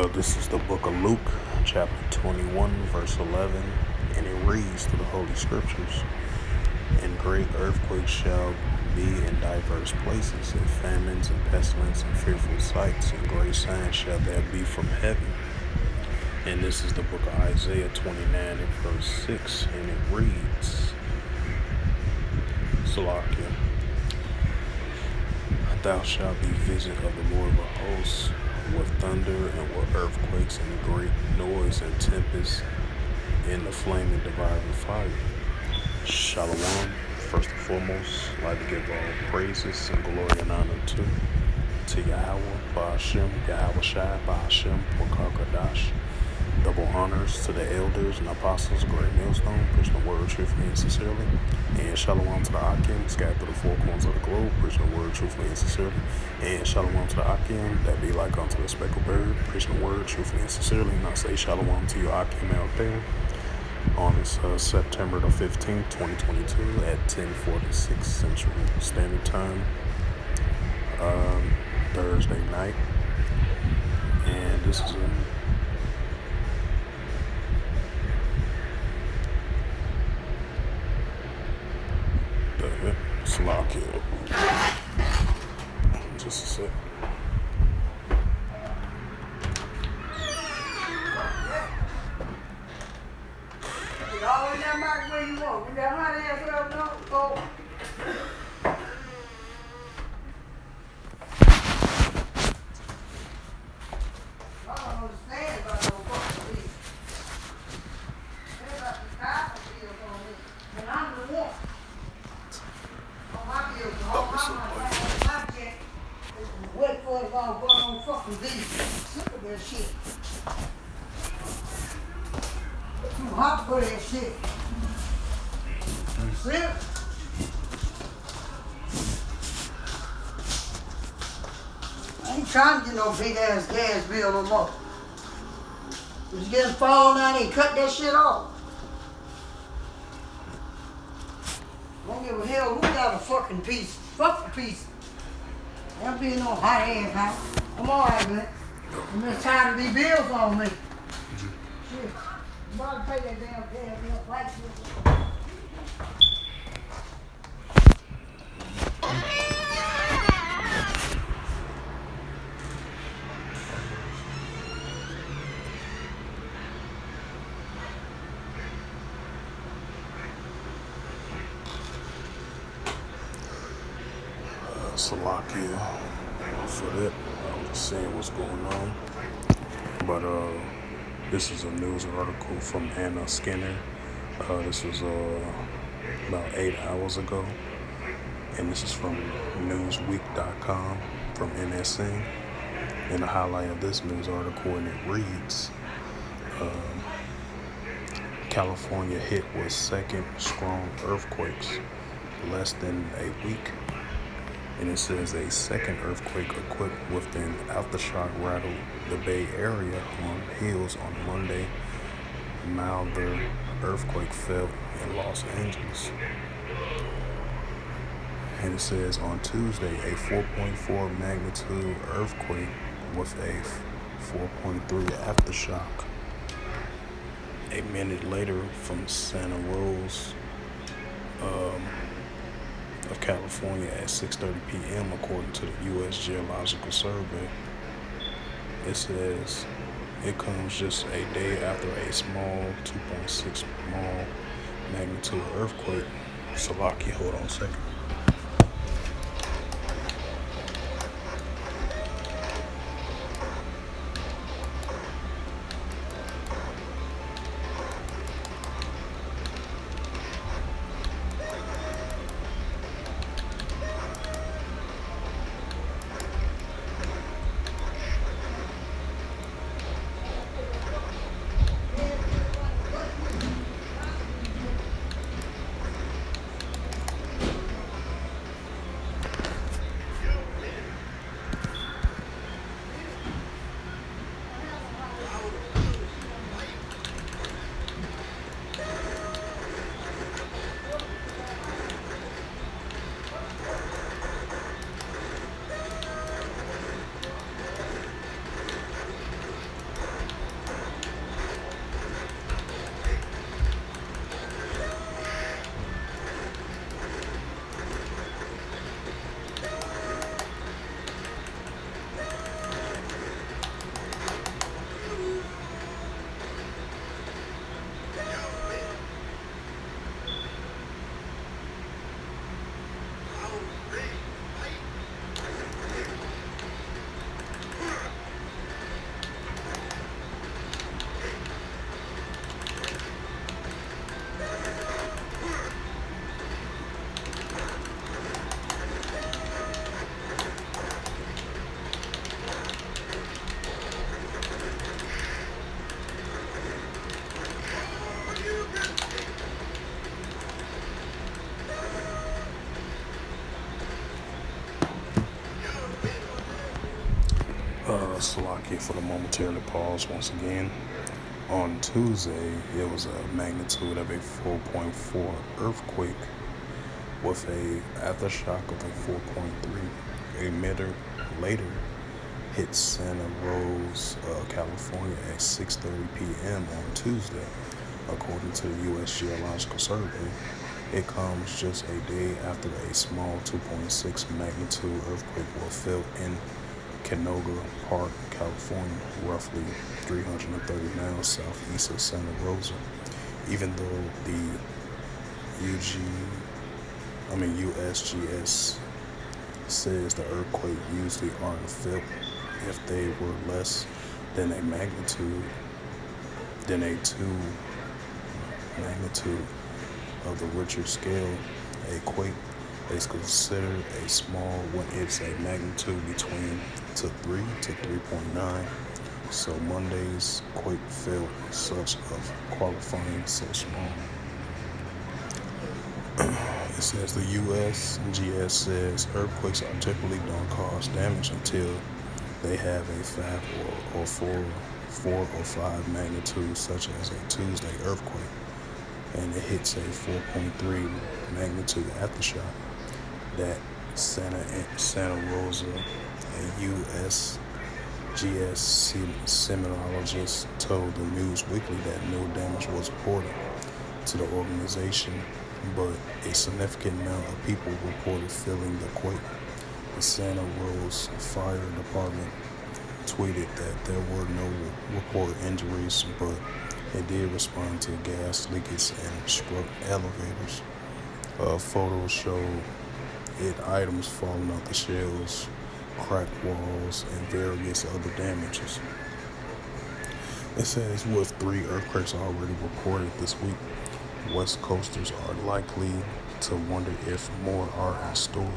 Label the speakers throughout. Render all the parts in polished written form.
Speaker 1: This is the book of Luke, chapter 21, verse 11, and it reads through the Holy Scriptures. And great earthquakes shall be in diverse places, and famines and pestilence and fearful sights, and great signs shall there be from heaven. And this is the book of Isaiah 29 and verse 6, and it reads, Salakia, thou shalt be visit of the Lord of hosts, with thunder and with earthquakes and great noise and tempest in the flaming devouring fire. Shalom. First and foremost, I'd like to give all praises and glory and honor to Yahweh, Ba'ashem, Yahweh Shai, Ba'ashem, Wakakadash. Double honors to the elders and apostles of Great Millstone, preaching the word truthfully and sincerely. And shalom to the Akim, scattered through the four corners of the globe, preaching the word truthfully and sincerely. And shalom to the Akim, that be like unto the speckled bird, preaching the word truthfully and sincerely. And I say shalom to you Akim out there on this September the 15th, 2022 at 10:46 Central Standard Time, Thursday night. And this is Salakia. Just a sec.
Speaker 2: Always that mark where you want. You got my ass up, no? Go. I don't understand about no fucking thing. They're about to cop bills on me. And I'm the one. On my bills, on my check. Wait for it all going on fucking diesel. Sick of that shit. Too hot for that shit. Really? I ain't trying to get no big ass gas bill no more. Just getting fall down there and cut that shit off. I don't give a hell who got a fucking piece. Fuck the piece. That be no hot ass house. I'm alright, man. I'm just tired of these bills on me. Shit. I'm about to pay that damn gas bill like this.
Speaker 1: Salakia for that. I was just seeing what's going on. But this is a news article from Anna Skinner. This was about 8 hours ago. And this is from Newsweek.com from NSN. And the highlight of this news article, and it reads, California hit with second strong earthquakes less than a week. And it says a second earthquake equipped with an aftershock rattled the Bay Area on hills on Monday. Milder earthquake felt in Los Angeles. And it says on Tuesday, a 4.4 magnitude earthquake with a 4.3 aftershock. A minute later from Santa Rosa, of California at 6:30 p.m. according to the U.S. Geological Survey. It says it comes just a day after a small 2.6 small magnitude earthquake. Salaki, hold on a second. Slovakia for the momentary pause once again. On Tuesday, it was a magnitude of a 4.4 earthquake with a aftershock of a 4.3. A minute later, hit Santa Rosa, California at 6:30 p.m. on Tuesday. According to the U.S. Geological Survey, it comes just a day after a small 2.6 magnitude earthquake was felt in Canoga Park, California, roughly 330 miles southeast of Santa Rosa. Even though the USGS says the earthquake usually aren't felt if they were less than a magnitude, than a 2 magnitude of the Richter scale. A quake is considered a small when it's a magnitude between 3 to 3.9. So Monday's quake felt such of qualifying so small. It says the USGS says earthquakes are typically don't cause damage until they have a 5 or 4 or 5 magnitude, such as a Tuesday earthquake, and it hits a 4.3 magnitude aftershock. That Santa Rosa, a USGS seismologist, told the News Weekly that no damage was reported to the organization, but a significant amount of people reported feeling the quake. The Santa Rosa Fire Department tweeted that there were no reported injuries, but it did respond to gas leakage and struck elevators. Photos show items falling off the shelves, cracked walls, and various other damages. It says with 3 earthquakes already reported this week, West Coasters are likely to wonder if more are in store.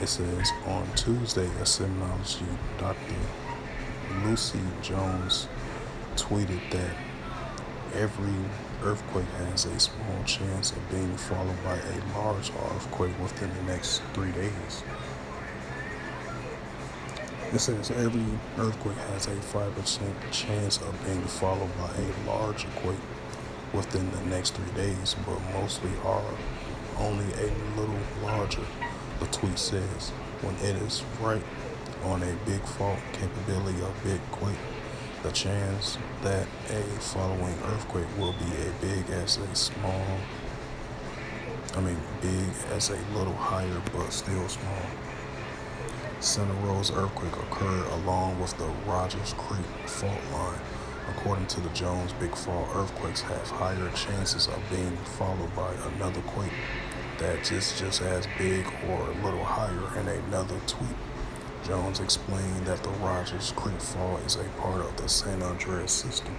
Speaker 1: It says on Tuesday, a seismologist, Dr. Lucy Jones, tweeted that every earthquake has a small chance of being followed by a large earthquake within the next 3 days. It says every earthquake has a 5% chance of being followed by a large earthquake within the next 3 days, but mostly are only a little larger, the tweet says. When it is right on a big fault capability of big quake, the chance that a following earthquake will be big as a little higher, but still small. Santa Rosa earthquake occurred along with the Rogers Creek fault line. According to the Jones, big fault earthquakes have higher chances of being followed by another quake that is just as big or a little higher. In another tweet, Jones explained that the Rogers Creek fault is a part of the San Andreas system.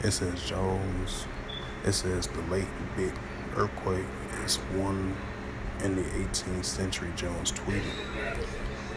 Speaker 1: It says the late big earthquake is one in the 18th century, Jones tweeted.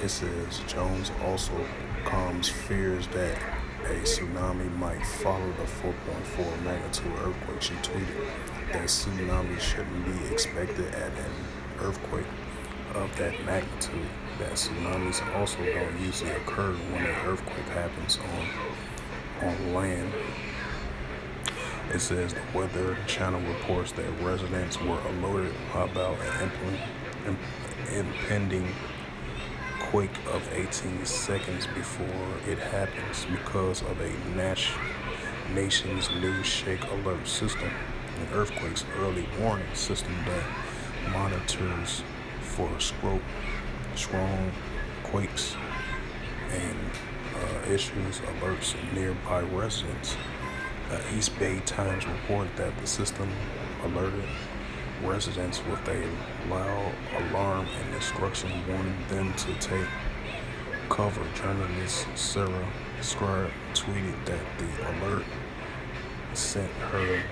Speaker 1: It says Jones also calms fears that a tsunami might follow the 4.4 magnitude earthquake. She tweeted that tsunami shouldn't be expected at an earthquake of that magnitude, that tsunamis also don't usually occur when an earthquake happens on land. It says the Weather Channel reports that residents were alerted about an impending quake of 18 seconds before it happens because of a nation's new shake alert system, an earthquake's early warning system that monitors for strong quakes and issues alerts nearby residents. East Bay Times report that the system alerted residents with a loud alarm and instruction warning them to take cover. Journalist Sarah Scribe tweeted that the alert sent her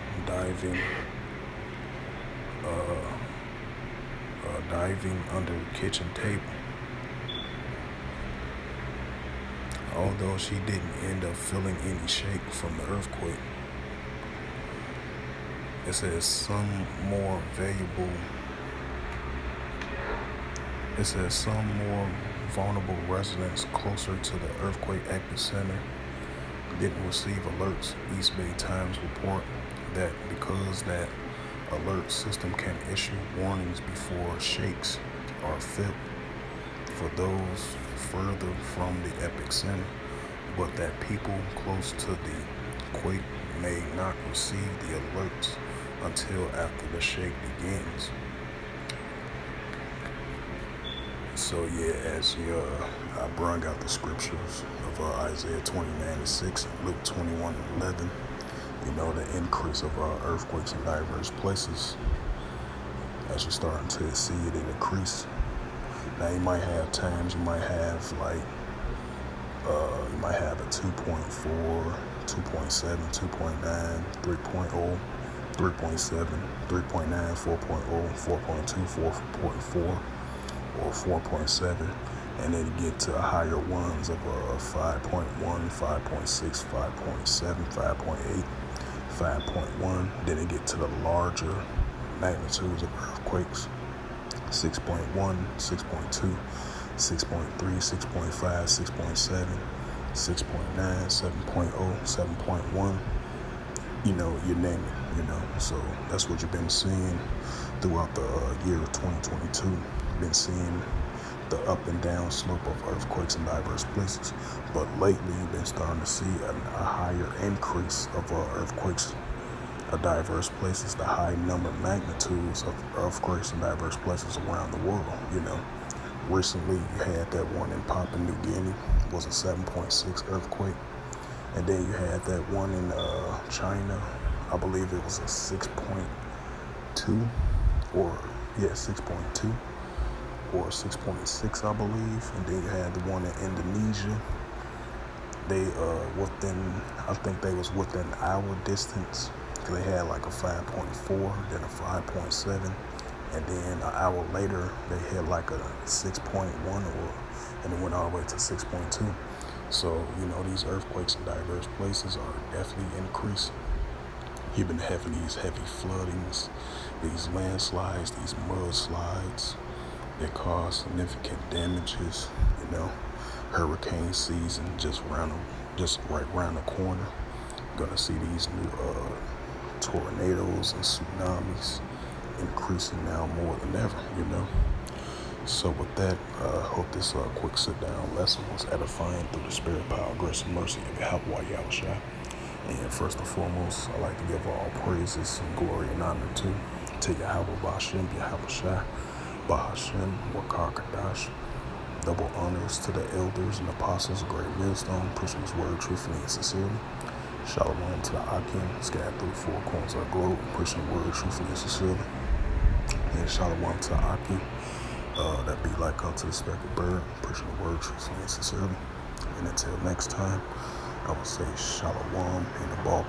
Speaker 1: diving under the kitchen table. Although she didn't end up feeling any shake from the earthquake. It says some more vulnerable residents closer to the earthquake epicenter didn't receive alerts. East Bay Times report that because that alert system can issue warnings before shakes are felt for those further from the epicenter, but that people close to the quake may not receive the alerts until after the shake begins. So yeah, as I brought out the scriptures of Isaiah 29:6 and Luke 21:11, the increase of earthquakes in diverse places. As you're starting to see it increase. Now you might have times, you might have a 2.4, 2.7, 2.9, 3.0, 3.7, 3.9, 4.0, 4.2, 4.4, or 4.7, and then you get to higher ones of 5.1, 5.6, 5.7, 5.8, 5.1. Then it get to the larger magnitudes of earthquakes: 6.1, 6.2, 6.3, 6.5, 6.7, 6.9, 7.0, 7.1. You name it. So that's what you've been seeing throughout the year of 2022. You've been seeing the up and down slope of earthquakes in diverse places, but lately you've been starting to see a higher increase of earthquakes in diverse places, the high number magnitudes of earthquakes in diverse places around the world. Recently you had that one in Papua New Guinea, was a 7.6 earthquake, and then you had that one in China. I believe it was a 6.2, or 6.2. or 6.6, I believe. And then you had the one in Indonesia. They I think they was within hour distance. They had like a 5.4, then a 5.7, and then an hour later they had like a 6.1, and it went all the way to 6.2. So these earthquakes in diverse places are definitely increasing. You've been having these heavy floodings, these landslides, these mudslides that cause significant damages. Hurricane season just right around the corner. Gonna see these new tornadoes and tsunamis increasing now more than ever. So with that, hope this quick sit-down lesson was edifying through the spirit, power, grace, and mercy of Yahweh Yahushua. And first and foremost, I'd like to give all praises and glory and honor to Yahweh Ba'ashem, Yahushua, Ba'ashem, Wakar Kadash. Double honors to the elders and apostles of Great Millstone, pushing his word truthfully and sincerely. Shalom to the Akim, scattered through the four corners of the globe, pushing the word truthfully and sincerely. And shalom to the Akim, that be like unto the speckled bird, pushing the word truthfully and sincerely. And until next time, I will say shalom and a ball.